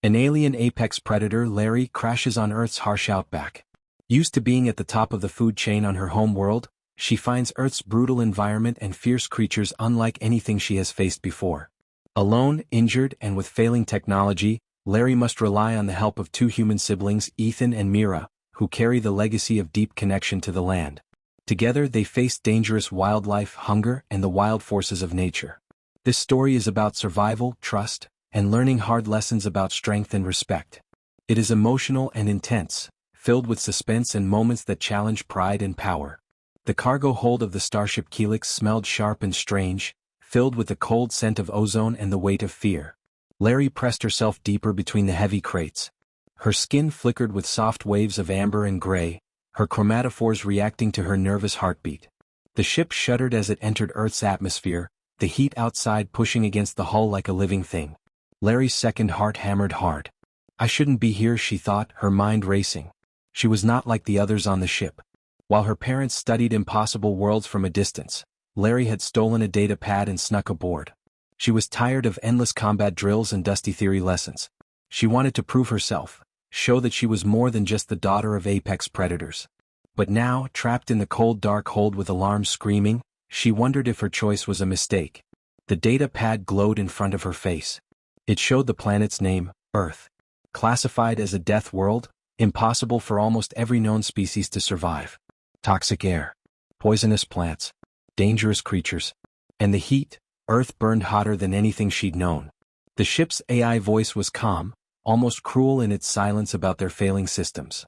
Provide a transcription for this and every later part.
An alien apex predator, Larry, crashes on Earth's harsh outback. Used to being at the top of the food chain on her home world, she finds Earth's brutal environment and fierce creatures unlike anything she has faced before. Alone, injured, and with failing technology, Larry must rely on the help of two human siblings, Ethan and Mira, who carry the legacy of deep connection to the land. Together they face dangerous wildlife, hunger, and the wild forces of nature. This story is about survival, trust, and learning hard lessons about strength and respect. It is emotional and intense, filled with suspense and moments that challenge pride and power. The cargo hold of the starship Helix smelled sharp and strange, filled with the cold scent of ozone and the weight of fear. Larry pressed herself deeper between the heavy crates. Her skin flickered with soft waves of amber and gray, her chromatophores reacting to her nervous heartbeat. The ship shuddered as it entered Earth's atmosphere, the heat outside pushing against the hull like a living thing. Larry's second heart hammered hard. I shouldn't be here, she thought, her mind racing. She was not like the others on the ship. While her parents studied impossible worlds from a distance, Larry had stolen a data pad and snuck aboard. She was tired of endless combat drills and dusty theory lessons. She wanted to prove herself, show that she was more than just the daughter of apex predators. But now, trapped in the cold dark hold with alarms screaming, she wondered if her choice was a mistake. The data pad glowed in front of her face. It showed the planet's name, Earth. Classified as a death world, impossible for almost every known species to survive. Toxic air, poisonous plants, dangerous creatures, and the heat. Earth burned hotter than anything she'd known. The ship's AI voice was calm, almost cruel in its silence about their failing systems.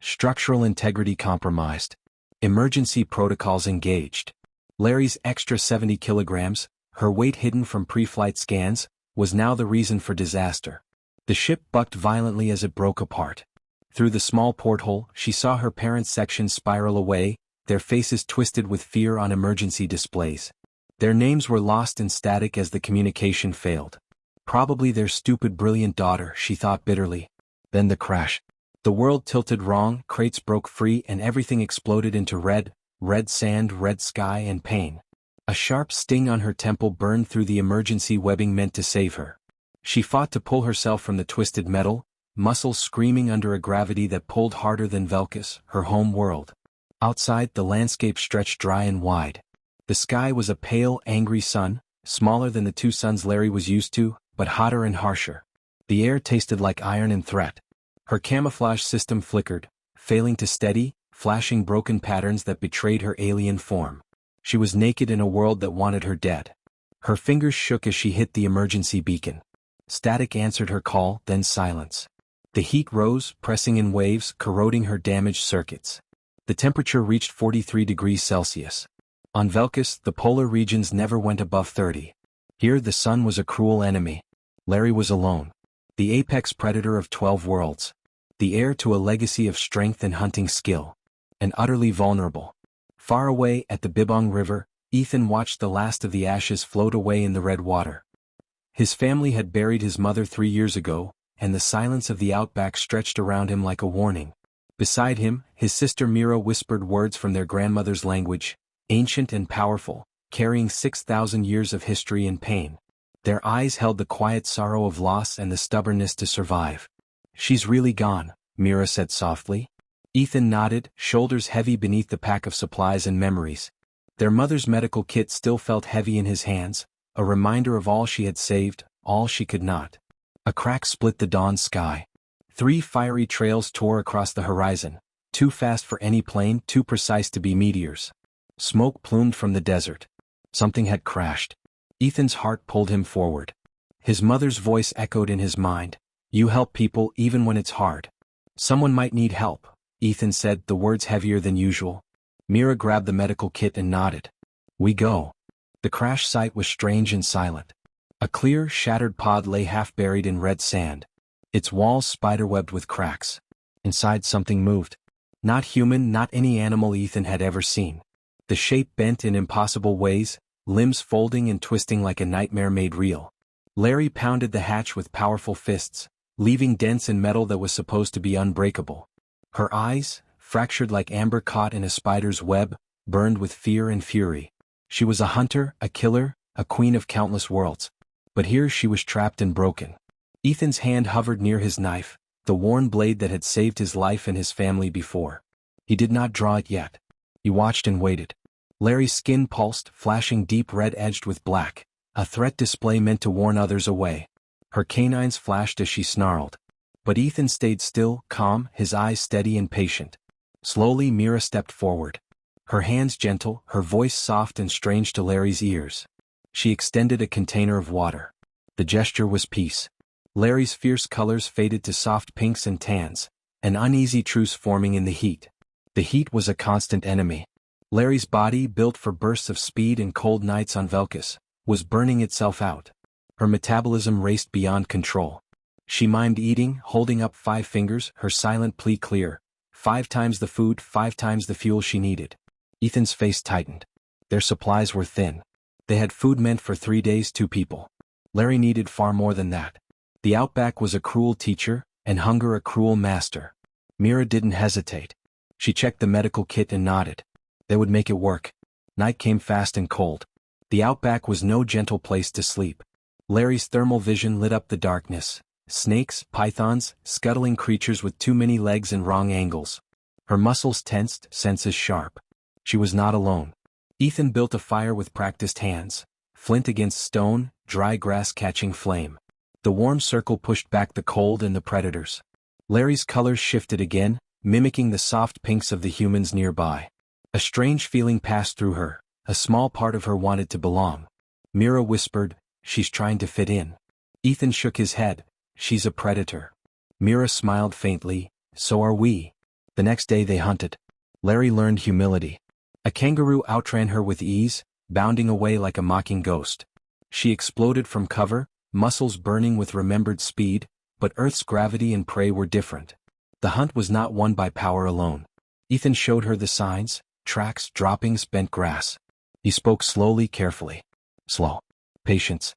Structural integrity compromised. Emergency protocols engaged. Larry's extra 70 kilograms, her weight hidden from pre-flight scans, was now the reason for disaster. The ship bucked violently as it broke apart. Through the small porthole, she saw her parents' section spiral away, their faces twisted with fear on emergency displays. Their names were lost in static as the communication failed. Probably their stupid brilliant daughter, she thought bitterly. Then the crash. The world tilted wrong, crates broke free and everything exploded into red sand, red sky and pain. A sharp sting on her temple burned through the emergency webbing meant to save her. She fought to pull herself from the twisted metal, muscles screaming under a gravity that pulled harder than Velkus, her home world. Outside, the landscape stretched dry and wide. The sky was a pale, angry sun, smaller than the two suns Larry was used to, but hotter and harsher. The air tasted like iron and threat. Her camouflage system flickered, failing to steady, flashing broken patterns that betrayed her alien form. She was naked in a world that wanted her dead. Her fingers shook as she hit the emergency beacon. Static answered her call, then silence. The heat rose, pressing in waves, corroding her damaged circuits. The temperature reached 43 degrees Celsius. On Velkus, the polar regions never went above 30. Here the sun was a cruel enemy. Larry was alone. The apex predator of 12 worlds. The heir to a legacy of strength and hunting skill. And utterly vulnerable. Far away at the Bibong River, Ethan watched the last of the ashes float away in the red water. His family had buried his mother 3 years ago, and the silence of the outback stretched around him like a warning. Beside him, his sister Mira whispered words from their grandmother's language, ancient and powerful, carrying 6,000 years of history and pain. Their eyes held the quiet sorrow of loss and the stubbornness to survive. She's really gone, Mira said softly. Ethan nodded, shoulders heavy beneath the pack of supplies and memories. Their mother's medical kit still felt heavy in his hands, a reminder of all she had saved, all she could not. A crack split the dawn sky. 3 fiery trails tore across the horizon, too fast for any plane, too precise to be meteors. Smoke plumed from the desert. Something had crashed. Ethan's heart pulled him forward. His mother's voice echoed in his mind. You help people even when it's hard. Someone might need help, Ethan said, the words heavier than usual. Mira grabbed the medical kit and nodded. We go. The crash site was strange and silent. A clear, shattered pod lay half buried in red sand. Its walls spiderwebbed with cracks. Inside something moved. Not human, not any animal Ethan had ever seen. The shape bent in impossible ways, limbs folding and twisting like a nightmare made real. Larry pounded the hatch with powerful fists, leaving dents in metal that was supposed to be unbreakable. Her eyes, fractured like amber caught in a spider's web, burned with fear and fury. She was a hunter, a killer, a queen of countless worlds. But here she was trapped and broken. Ethan's hand hovered near his knife, the worn blade that had saved his life and his family before. He did not draw it yet. He watched and waited. Larry's skin pulsed, flashing deep red edged with black, a threat display meant to warn others away. Her canines flashed as she snarled. But Ethan stayed still, calm, his eyes steady and patient. Slowly Mira stepped forward. Her hands gentle, her voice soft and strange to Larry's ears. She extended a container of water. The gesture was peace. Larry's fierce colors faded to soft pinks and tans, an uneasy truce forming in the heat. The heat was a constant enemy. Larry's body, built for bursts of speed and cold nights on Velkus, was burning itself out. Her metabolism raced beyond control. She mimed eating, holding up 5 fingers, her silent plea clear. 5 times the food, 5 times the fuel she needed. Ethan's face tightened. Their supplies were thin. They had food meant for 3 days, 2 people. Larry needed far more than that. The outback was a cruel teacher, and hunger a cruel master. Mira didn't hesitate. She checked the medical kit and nodded. They would make it work. Night came fast and cold. The outback was no gentle place to sleep. Larry's thermal vision lit up the darkness. Snakes, pythons, scuttling creatures with too many legs and wrong angles. Her muscles tensed, senses sharp. She was not alone. Ethan built a fire with practiced hands. Flint against stone, dry grass catching flame. The warm circle pushed back the cold and the predators. Larry's colors shifted again, mimicking the soft pinks of the humans nearby. A strange feeling passed through her. A small part of her wanted to belong. Mira whispered, "She's trying to fit in." Ethan shook his head. "She's a predator." Mira smiled faintly, "So are we." The next day they hunted. Larry learned humility. A kangaroo outran her with ease, bounding away like a mocking ghost. She exploded from cover, muscles burning with remembered speed, but Earth's gravity and prey were different. The hunt was not won by power alone. Ethan showed her the signs: tracks, droppings, bent grass. He spoke slowly, carefully. Slow. Patience.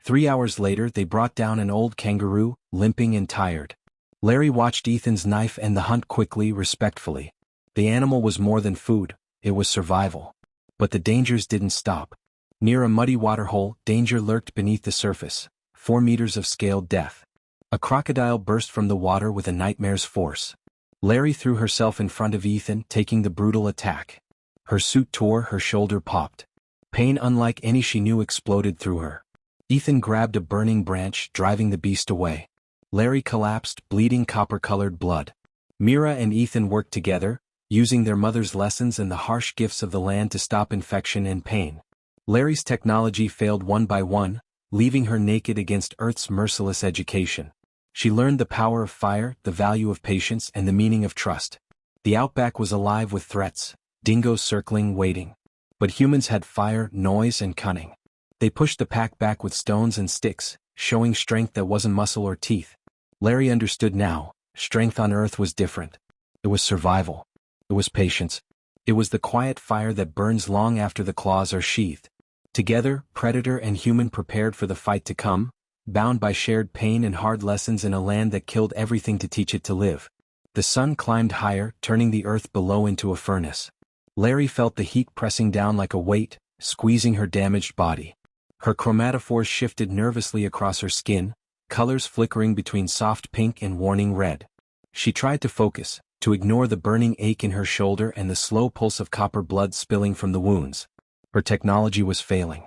3 hours later they brought down an old kangaroo, limping and tired. Larry watched Ethan's knife end the hunt quickly, respectfully. The animal was more than food, it was survival. But the dangers didn't stop. Near a muddy waterhole, danger lurked beneath the surface. 4 meters of scaled death. A crocodile burst from the water with a nightmare's force. Larry threw herself in front of Ethan, taking the brutal attack. Her suit tore, her shoulder popped. Pain unlike any she knew exploded through her. Ethan grabbed a burning branch, driving the beast away. Larry collapsed, bleeding copper-colored blood. Mira and Ethan worked together, using their mother's lessons and the harsh gifts of the land to stop infection and pain. Larry's technology failed one by one, leaving her naked against Earth's merciless education. She learned the power of fire, the value of patience, and the meaning of trust. The outback was alive with threats, dingoes circling, waiting. But humans had fire, noise, and cunning. They pushed the pack back with stones and sticks, showing strength that wasn't muscle or teeth. Larry understood now, strength on Earth was different. It was survival. It was patience. It was the quiet fire that burns long after the claws are sheathed. Together, predator and human prepared for the fight to come, bound by shared pain and hard lessons in a land that killed everything to teach it to live. The sun climbed higher, turning the earth below into a furnace. Larry felt the heat pressing down like a weight, squeezing her damaged body. Her chromatophores shifted nervously across her skin, colors flickering between soft pink and warning red. She tried to focus, to ignore the burning ache in her shoulder and the slow pulse of copper blood spilling from the wounds. Her technology was failing.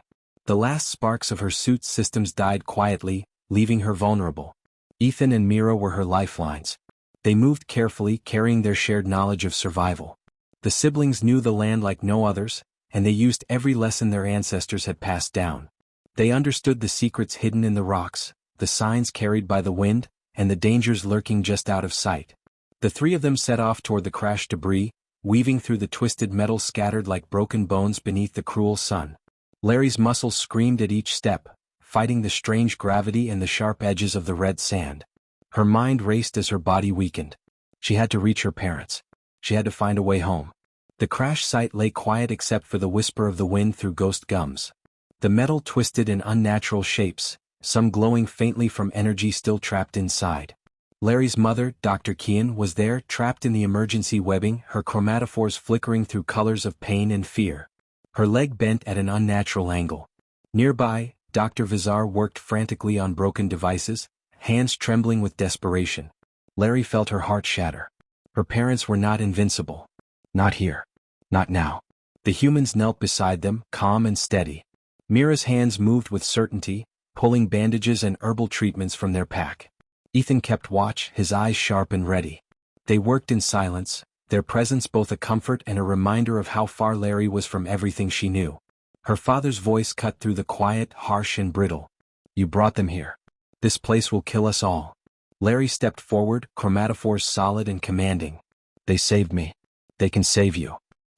The last sparks of her suit's systems died quietly, leaving her vulnerable. Ethan and Mira were her lifelines. They moved carefully, carrying their shared knowledge of survival. The siblings knew the land like no others, and they used every lesson their ancestors had passed down. They understood the secrets hidden in the rocks, the signs carried by the wind, and the dangers lurking just out of sight. The 3 of them set off toward the crashed debris, weaving through the twisted metal scattered like broken bones beneath the cruel sun. Larry's muscles screamed at each step, fighting the strange gravity and the sharp edges of the red sand. Her mind raced as her body weakened. She had to reach her parents. She had to find a way home. The crash site lay quiet except for the whisper of the wind through ghost gums. The metal twisted in unnatural shapes, some glowing faintly from energy still trapped inside. Larry's mother, Dr. Kean, was there, trapped in the emergency webbing, her chromatophores flickering through colors of pain and fear. Her leg bent at an unnatural angle. Nearby, Dr. Vizar worked frantically on broken devices, hands trembling with desperation. Larry felt her heart shatter. Her parents were not invincible. Not here. Not now. The humans knelt beside them, calm and steady. Mira's hands moved with certainty, pulling bandages and herbal treatments from their pack. Ethan kept watch, his eyes sharp and ready. They worked in silence, their presence both a comfort and a reminder of how far Larry was from everything she knew. Her father's voice cut through the quiet, harsh and brittle. "You brought them here. This place will kill us all." Larry stepped forward, chromatophores solid and commanding. "They saved me. They can save you."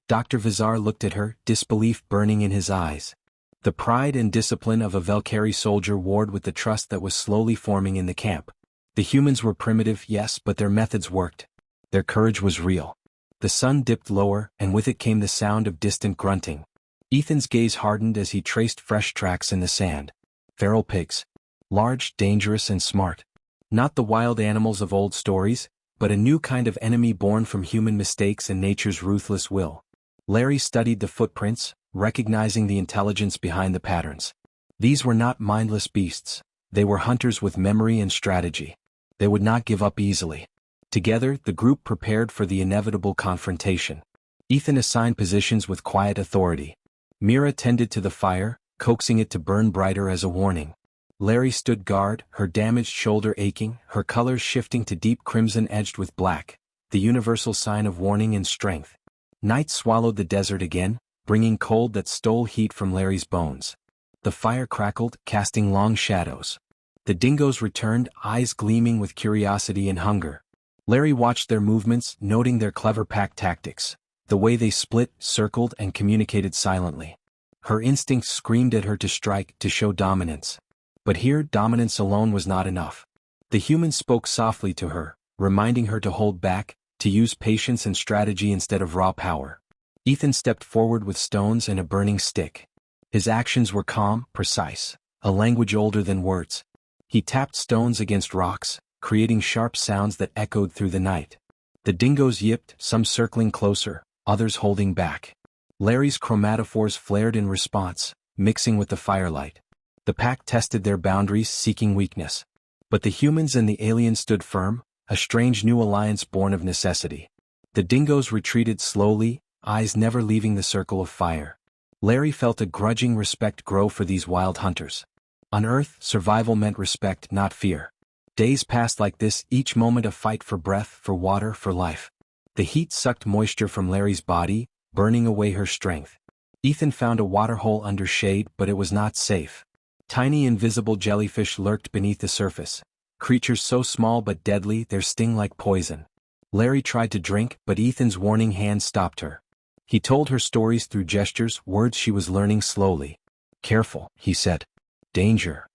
Dr. Vizar looked at her, disbelief burning in his eyes. The pride and discipline of a Valkyrie soldier warred with the trust that was slowly forming in the camp. The humans were primitive, yes, but their methods worked. Their courage was real. The sun dipped lower, and with it came the sound of distant grunting. Ethan's gaze hardened as he traced fresh tracks in the sand. Feral pigs. Large, dangerous and smart. Not the wild animals of old stories, but a new kind of enemy born from human mistakes and nature's ruthless will. Larry studied the footprints, recognizing the intelligence behind the patterns. These were not mindless beasts. They were hunters with memory and strategy. They would not give up easily. Together, the group prepared for the inevitable confrontation. Ethan assigned positions with quiet authority. Mira tended to the fire, coaxing it to burn brighter as a warning. Larry stood guard, her damaged shoulder aching, her colors shifting to deep crimson edged with black, the universal sign of warning and strength. Night swallowed the desert again, bringing cold that stole heat from Larry's bones. The fire crackled, casting long shadows. The dingoes returned, eyes gleaming with curiosity and hunger. Larry watched their movements, noting their clever pack tactics, the way they split, circled, and communicated silently. Her instincts screamed at her to strike, to show dominance. But here, dominance alone was not enough. The humans spoke softly to her, reminding her to hold back, to use patience and strategy instead of raw power. Ethan stepped forward with stones and a burning stick. His actions were calm, precise, a language older than words. He tapped stones against rocks, creating sharp sounds that echoed through the night. The dingoes yipped, some circling closer, others holding back. Larry's chromatophores flared in response, mixing with the firelight. The pack tested their boundaries, seeking weakness. But the humans and the aliens stood firm, a strange new alliance born of necessity. The dingoes retreated slowly, eyes never leaving the circle of fire. Larry felt a grudging respect grow for these wild hunters. On Earth, survival meant respect, not fear. Days passed like this, each moment a fight for breath, for water, for life. The heat sucked moisture from Larry's body, burning away her strength. Ethan found a waterhole under shade, but it was not safe. Tiny invisible jellyfish lurked beneath the surface. Creatures so small but deadly, their sting like poison. Larry tried to drink, but Ethan's warning hand stopped her. He told her stories through gestures, words she was learning slowly. "Careful," he said. "Danger."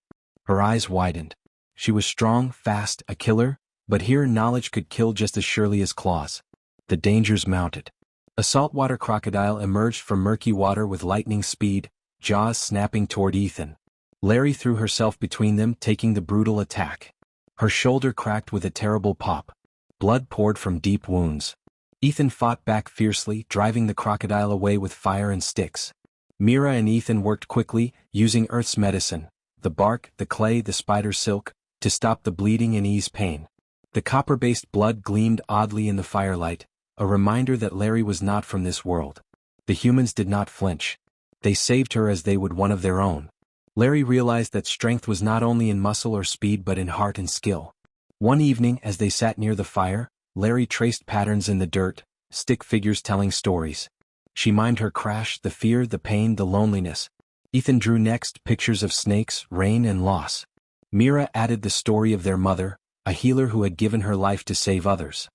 Her eyes widened. She was strong, fast, a killer, but here knowledge could kill just as surely as claws. The dangers mounted. A saltwater crocodile emerged from murky water with lightning speed, jaws snapping toward Ethan. Larry threw herself between them, taking the brutal attack. Her shoulder cracked with a terrible pop. Blood poured from deep wounds. Ethan fought back fiercely, driving the crocodile away with fire and sticks. Mira and Ethan worked quickly, using Earth's medicine, the bark, the clay, the spider silk, to stop the bleeding and ease pain. The copper-based blood gleamed oddly in the firelight, a reminder that Larry was not from this world. The humans did not flinch. They saved her as they would one of their own. Larry realized that strength was not only in muscle or speed but in heart and skill. One evening, as they sat near the fire, Larry traced patterns in the dirt, stick figures telling stories. She mimed her crash, the fear, the pain, the loneliness. Ethan drew next pictures of snakes, rain and loss. Mira added the story of their mother, a healer who had given her life to save others.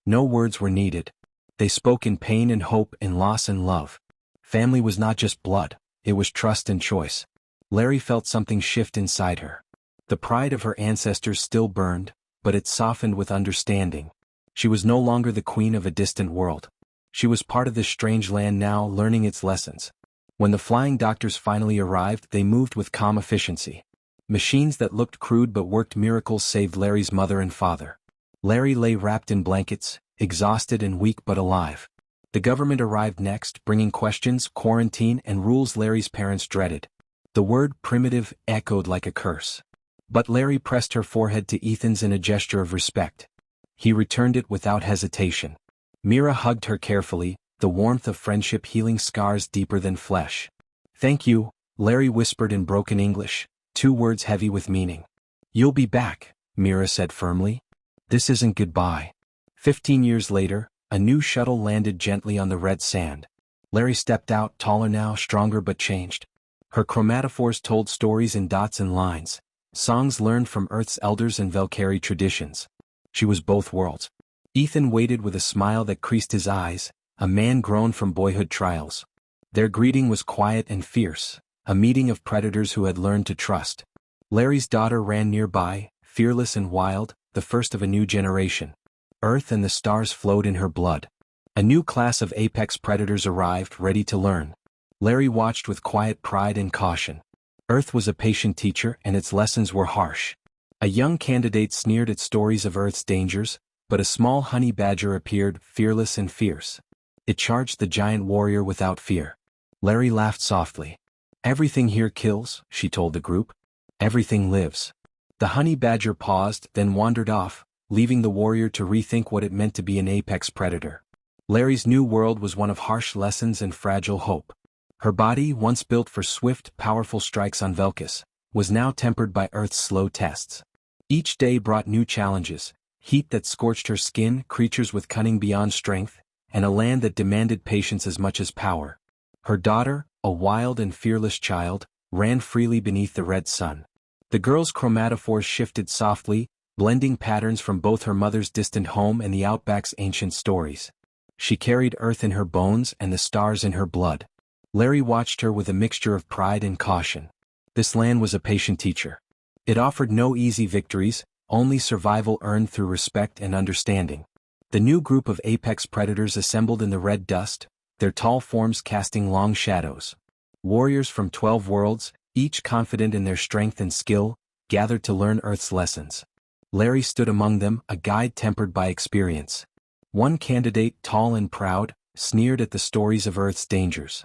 No words were needed. They spoke in pain and hope, in loss and love. Family was not just blood, it was trust and choice. Larry felt something shift inside her. The pride of her ancestors still burned, but it softened with understanding. She was no longer the queen of a distant world. She was part of this strange land now, learning its lessons. When the flying doctors finally arrived, they moved with calm efficiency. Machines that looked crude but worked miracles saved Larry's mother and father. Larry lay wrapped in blankets, exhausted and weak but alive. The government arrived next, bringing questions, quarantine, and rules Larry's parents dreaded. The word primitive echoed like a curse. But Larry pressed her forehead to Ethan's in a gesture of respect. He returned it without hesitation. Mira hugged her carefully, the warmth of friendship healing scars deeper than flesh. "Thank you," Larry whispered in broken English, 2 words heavy with meaning. "You'll be back," Mira said firmly. "This isn't goodbye." 15 years later, a new shuttle landed gently on the red sand. Larry stepped out, taller now, stronger but changed. Her chromatophores told stories in dots and lines, songs learned from Earth's elders and Valkyrie traditions. She was both worlds. Ethan waited with a smile that creased his eyes, a man grown from boyhood trials. Their greeting was quiet and fierce, a meeting of predators who had learned to trust. Larry's daughter ran nearby, fearless and wild, the first of a new generation. Earth and the stars flowed in her blood. A new class of apex predators arrived, ready to learn. Larry watched with quiet pride and caution. Earth was a patient teacher and its lessons were harsh. A young candidate sneered at stories of Earth's dangers, but a small honey badger appeared, fearless and fierce. It charged the giant warrior without fear. Larry laughed softly. "Everything here kills," she told the group. "Everything lives." The honey badger paused, then wandered off, leaving the warrior to rethink what it meant to be an apex predator. Larry's new world was one of harsh lessons and fragile hope. Her body, once built for swift, powerful strikes on Velkus, was now tempered by Earth's slow tests. Each day brought new challenges, heat that scorched her skin, creatures with cunning beyond strength, and a land that demanded patience as much as power. Her daughter, a wild and fearless child, ran freely beneath the red sun. The girl's chromatophores shifted softly, blending patterns from both her mother's distant home and the outback's ancient stories. She carried Earth in her bones and the stars in her blood. Larry watched her with a mixture of pride and caution. This land was a patient teacher. It offered no easy victories, only survival earned through respect and understanding. The new group of apex predators assembled in the red dust, their tall forms casting long shadows. Warriors from 12 worlds, each confident in their strength and skill, gathered to learn Earth's lessons. Larry stood among them, a guide tempered by experience. One candidate, tall and proud, sneered at the stories of Earth's dangers.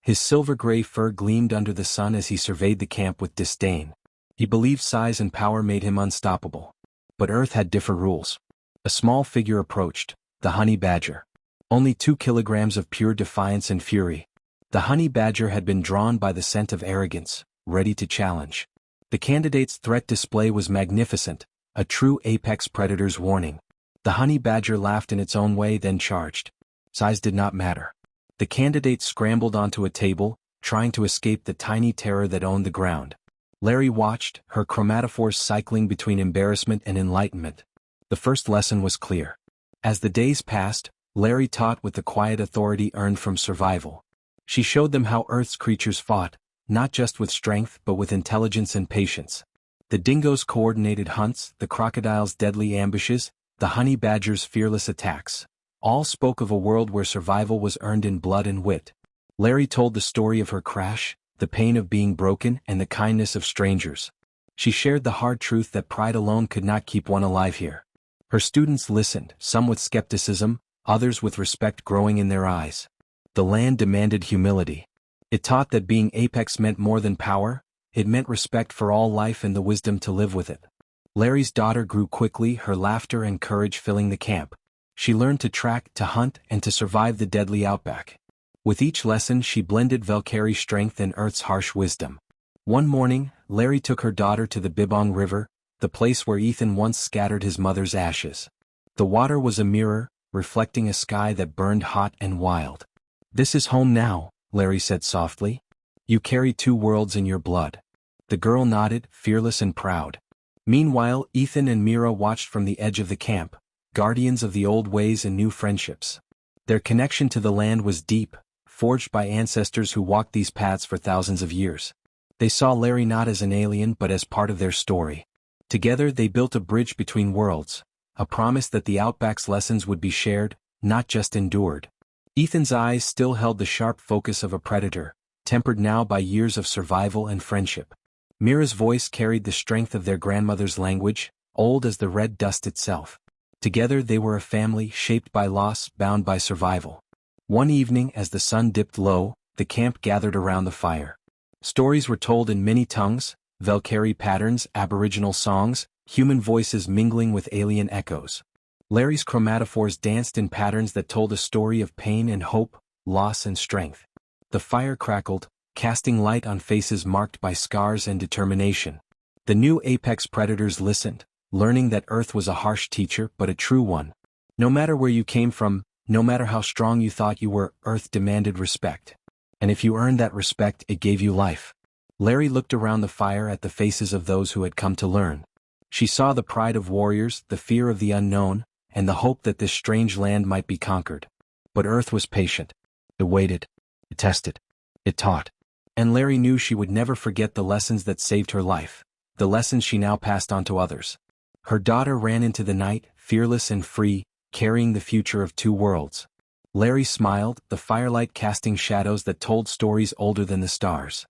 His silver-gray fur gleamed under the sun as he surveyed the camp with disdain. He believed size and power made him unstoppable. But Earth had different rules. A small figure approached, the honey badger. Only 2 kilograms of pure defiance and fury. The honey badger had been drawn by the scent of arrogance, ready to challenge. The candidate's threat display was magnificent, a true apex predator's warning. The honey badger laughed in its own way, then charged. Size did not matter. The candidate scrambled onto a table, trying to escape the tiny terror that owned the ground. Larry watched, her chromatophores cycling between embarrassment and enlightenment. The first lesson was clear. As the days passed, Larry taught with the quiet authority earned from survival. She showed them how Earth's creatures fought, not just with strength but with intelligence and patience. The dingo's coordinated hunts, the crocodile's deadly ambushes, the honey badger's fearless attacks. All spoke of a world where survival was earned in blood and wit. Larry told the story of her crash, the pain of being broken and the kindness of strangers. She shared the hard truth that pride alone could not keep one alive here. Her students listened, some with skepticism, others with respect growing in their eyes. The land demanded humility. It taught that being apex meant more than power, it meant respect for all life and the wisdom to live with it. Larry's daughter grew quickly, her laughter and courage filling the camp. She learned to track, to hunt, and to survive the deadly outback. With each lesson she blended Valkyrie's strength and Earth's harsh wisdom. One morning, Larry took her daughter to the Bibong River, the place where Ethan once scattered his mother's ashes. The water was a mirror, reflecting a sky that burned hot and wild. "This is home now," Larry said softly. "You carry 2 worlds in your blood." The girl nodded, fearless and proud. Meanwhile, Ethan and Mira watched from the edge of the camp, guardians of the old ways and new friendships. Their connection to the land was deep, forged by ancestors who walked these paths for thousands of years. They saw Larry not as an alien but as part of their story. Together they built a bridge between worlds, a promise that the Outback's lessons would be shared, not just endured. Ethan's eyes still held the sharp focus of a predator, tempered now by years of survival and friendship. Mira's voice carried the strength of their grandmother's language, old as the red dust itself. Together they were a family shaped by loss, bound by survival. One evening as the sun dipped low, the camp gathered around the fire. Stories were told in many tongues, Valkyrie patterns, Aboriginal songs, human voices mingling with alien echoes. Larry's chromatophores danced in patterns that told a story of pain and hope, loss and strength. The fire crackled, casting light on faces marked by scars and determination. The new apex predators listened, learning that Earth was a harsh teacher but a true one. No matter where you came from, no matter how strong you thought you were, Earth demanded respect. And if you earned that respect, it gave you life. Larry looked around the fire at the faces of those who had come to learn. She saw the pride of warriors, the fear of the unknown, and the hope that this strange land might be conquered. But Earth was patient. It waited. It tested. It taught. And Larry knew she would never forget the lessons that saved her life, the lessons she now passed on to others. Her daughter ran into the night, fearless and free, carrying the future of two worlds. Larry smiled, the firelight casting shadows that told stories older than the stars.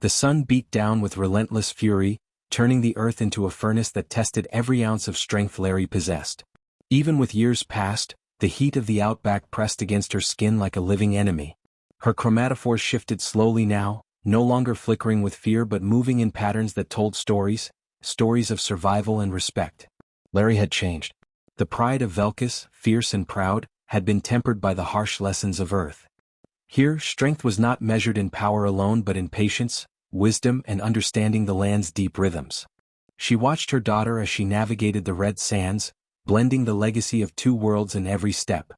The sun beat down with relentless fury, turning the earth into a furnace that tested every ounce of strength Larry possessed. Even with years past, the heat of the outback pressed against her skin like a living enemy. Her chromatophores shifted slowly now, no longer flickering with fear but moving in patterns that told stories of survival and respect. Larry had changed. The pride of Velkus, fierce and proud, had been tempered by the harsh lessons of Earth. Here, strength was not measured in power alone but in patience, wisdom and understanding the land's deep rhythms. She watched her daughter as she navigated the red sands, blending the legacy of two worlds in every step.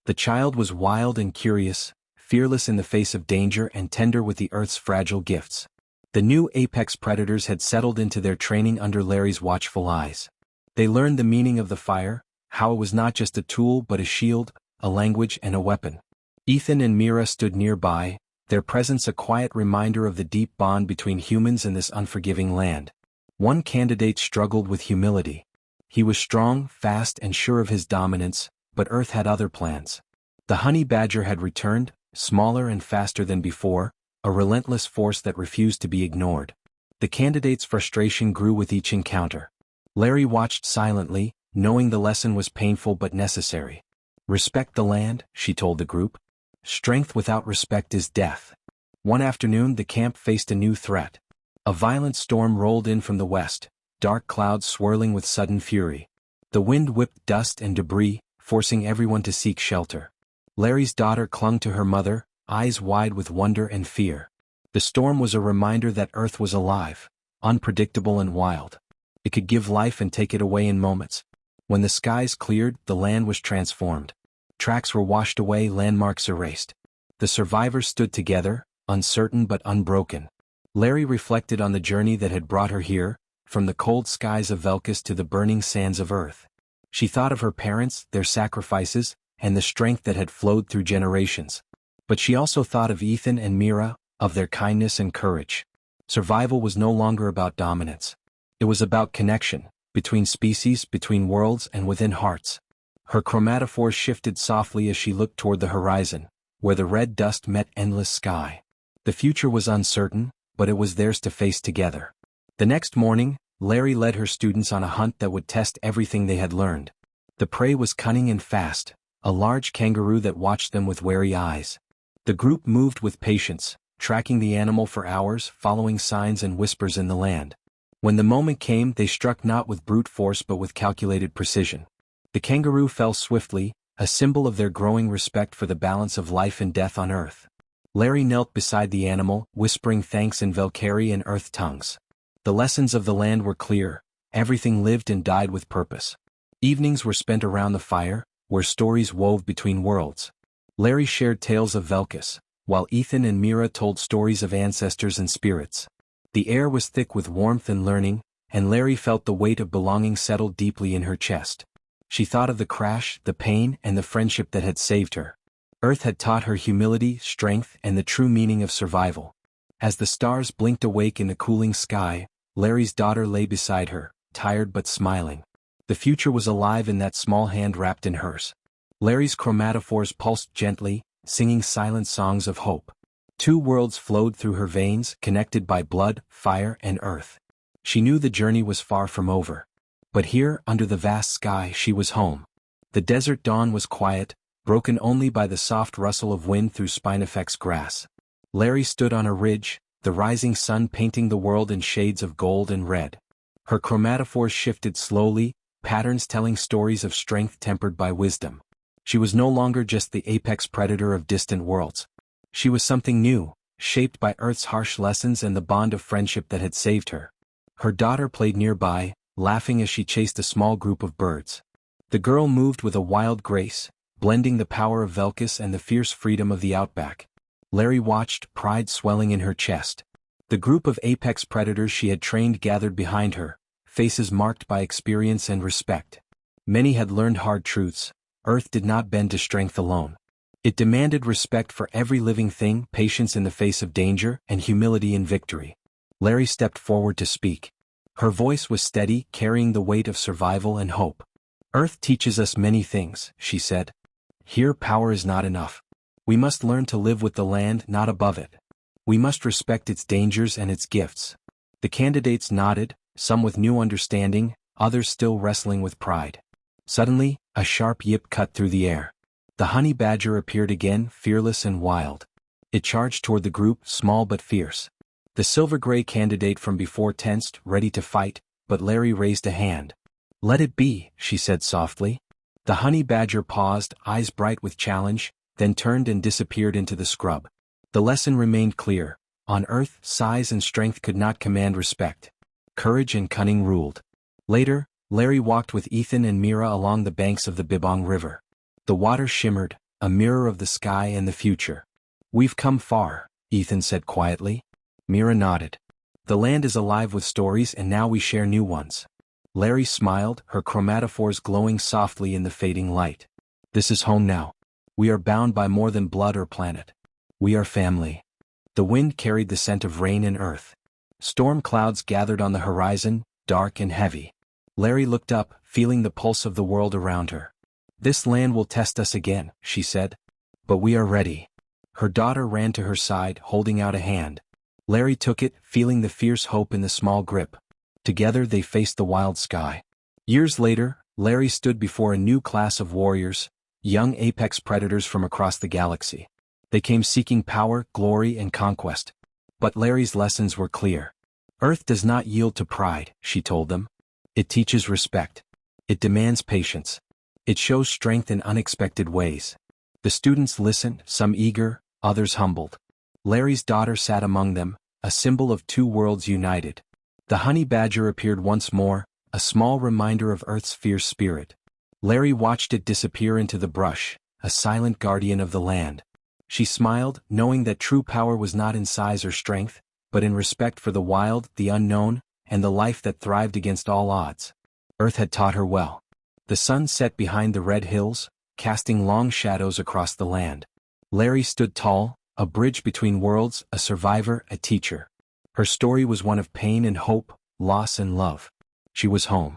The child was wild and curious, fearless in the face of danger and tender with the Earth's fragile gifts. The new apex predators had settled into their training under Larry's watchful eyes. They learned the meaning of the fire, how it was not just a tool but a shield, a language and a weapon. Ethan and Mira stood nearby, their presence a quiet reminder of the deep bond between humans and this unforgiving land. One candidate struggled with humility. He was strong, fast and sure of his dominance, but Earth had other plans. The honey badger had returned, smaller and faster than before, a relentless force that refused to be ignored. The candidate's frustration grew with each encounter. Larry watched silently, knowing the lesson was painful but necessary. Respect the land, she told the group. Strength without respect is death. One afternoon the camp faced a new threat. A violent storm rolled in from the west, dark clouds swirling with sudden fury. The wind whipped dust and debris, forcing everyone to seek shelter. Larry's daughter clung to her mother, eyes wide with wonder and fear. The storm was a reminder that Earth was alive, unpredictable and wild. It could give life and take it away in moments. When the skies cleared, the land was transformed. Tracks were washed away, landmarks erased. The survivors stood together, uncertain but unbroken. Larry reflected on the journey that had brought her here, from the cold skies of Velkus to the burning sands of Earth. She thought of her parents, their sacrifices, and the strength that had flowed through generations. But she also thought of Ethan and Mira, of their kindness and courage. Survival was no longer about dominance. It was about connection, between species, between worlds, and within hearts. Her chromatophores shifted softly as she looked toward the horizon, where the red dust met endless sky. The future was uncertain, but it was theirs to face together. The next morning, Larry led her students on a hunt that would test everything they had learned. The prey was cunning and fast, a large kangaroo that watched them with wary eyes. The group moved with patience, tracking the animal for hours, following signs and whispers in the land. When the moment came, they struck not with brute force but with calculated precision. The kangaroo fell swiftly, a symbol of their growing respect for the balance of life and death on Earth. Larry knelt beside the animal, whispering thanks in Valkyrie and Earth tongues. The lessons of the land were clear, everything lived and died with purpose. Evenings were spent around the fire, where stories wove between worlds. Larry shared tales of Velkus, while Ethan and Mira told stories of ancestors and spirits. The air was thick with warmth and learning, and Larry felt the weight of belonging settle deeply in her chest. She thought of the crash, the pain, and the friendship that had saved her. Earth had taught her humility, strength, and the true meaning of survival. As the stars blinked awake in the cooling sky, Larry's daughter lay beside her, tired but smiling. The future was alive in that small hand wrapped in hers. Larry's chromatophores pulsed gently, singing silent songs of hope. Two worlds flowed through her veins, connected by blood, fire, and earth. She knew the journey was far from over. But here, under the vast sky, she was home. The desert dawn was quiet, broken only by the soft rustle of wind through Spinifex grass. Larry stood on a ridge, the rising sun painting the world in shades of gold and red. Her chromatophores shifted slowly, patterns telling stories of strength tempered by wisdom. She was no longer just the apex predator of distant worlds. She was something new, shaped by Earth's harsh lessons and the bond of friendship that had saved her. Her daughter played nearby, laughing as she chased a small group of birds. The girl moved with a wild grace, blending the power of Velkus and the fierce freedom of the outback. Larry watched, pride swelling in her chest. The group of apex predators she had trained gathered behind her, faces marked by experience and respect. Many had learned hard truths. Earth did not bend to strength alone. It demanded respect for every living thing, patience in the face of danger, and humility in victory. Larry stepped forward to speak. Her voice was steady, carrying the weight of survival and hope. Earth teaches us many things, she said. Here power is not enough. We must learn to live with the land, not above it. We must respect its dangers and its gifts. The candidates nodded, some with new understanding, others still wrestling with pride. Suddenly, a sharp yip cut through the air. The honey badger appeared again, fearless and wild. It charged toward the group, small but fierce. The silver-gray candidate from before tensed, ready to fight, but Larry raised a hand. Let it be, she said softly. The honey badger paused, eyes bright with challenge, then turned and disappeared into the scrub. The lesson remained clear. On Earth, size and strength could not command respect. Courage and cunning ruled. Later, Larry walked with Ethan and Mira along the banks of the Bibong River. The water shimmered, a mirror of the sky and the future. We've come far, Ethan said quietly. Mira nodded. The land is alive with stories and now we share new ones. Larry smiled, her chromatophores glowing softly in the fading light. This is home now. We are bound by more than blood or planet. We are family. The wind carried the scent of rain and earth. Storm clouds gathered on the horizon, dark and heavy. Larry looked up, feeling the pulse of the world around her. This land will test us again, she said. But we are ready. Her daughter ran to her side, holding out a hand. Larry took it, feeling the fierce hope in the small grip. Together they faced the wild sky. Years later, Larry stood before a new class of warriors, young apex predators from across the galaxy. They came seeking power, glory, and conquest. But Larry's lessons were clear. Earth does not yield to pride, she told them. It teaches respect. It demands patience. It shows strength in unexpected ways. The students listened, some eager, others humbled. Larry's daughter sat among them, a symbol of two worlds united. The honey badger appeared once more, a small reminder of Earth's fierce spirit. Larry watched it disappear into the brush, a silent guardian of the land. She smiled, knowing that true power was not in size or strength, but in respect for the wild, the unknown, and the life that thrived against all odds. Earth had taught her well. The sun set behind the red hills, casting long shadows across the land. Larry stood tall, a bridge between worlds, a survivor, a teacher. Her story was one of pain and hope, loss and love. She was home.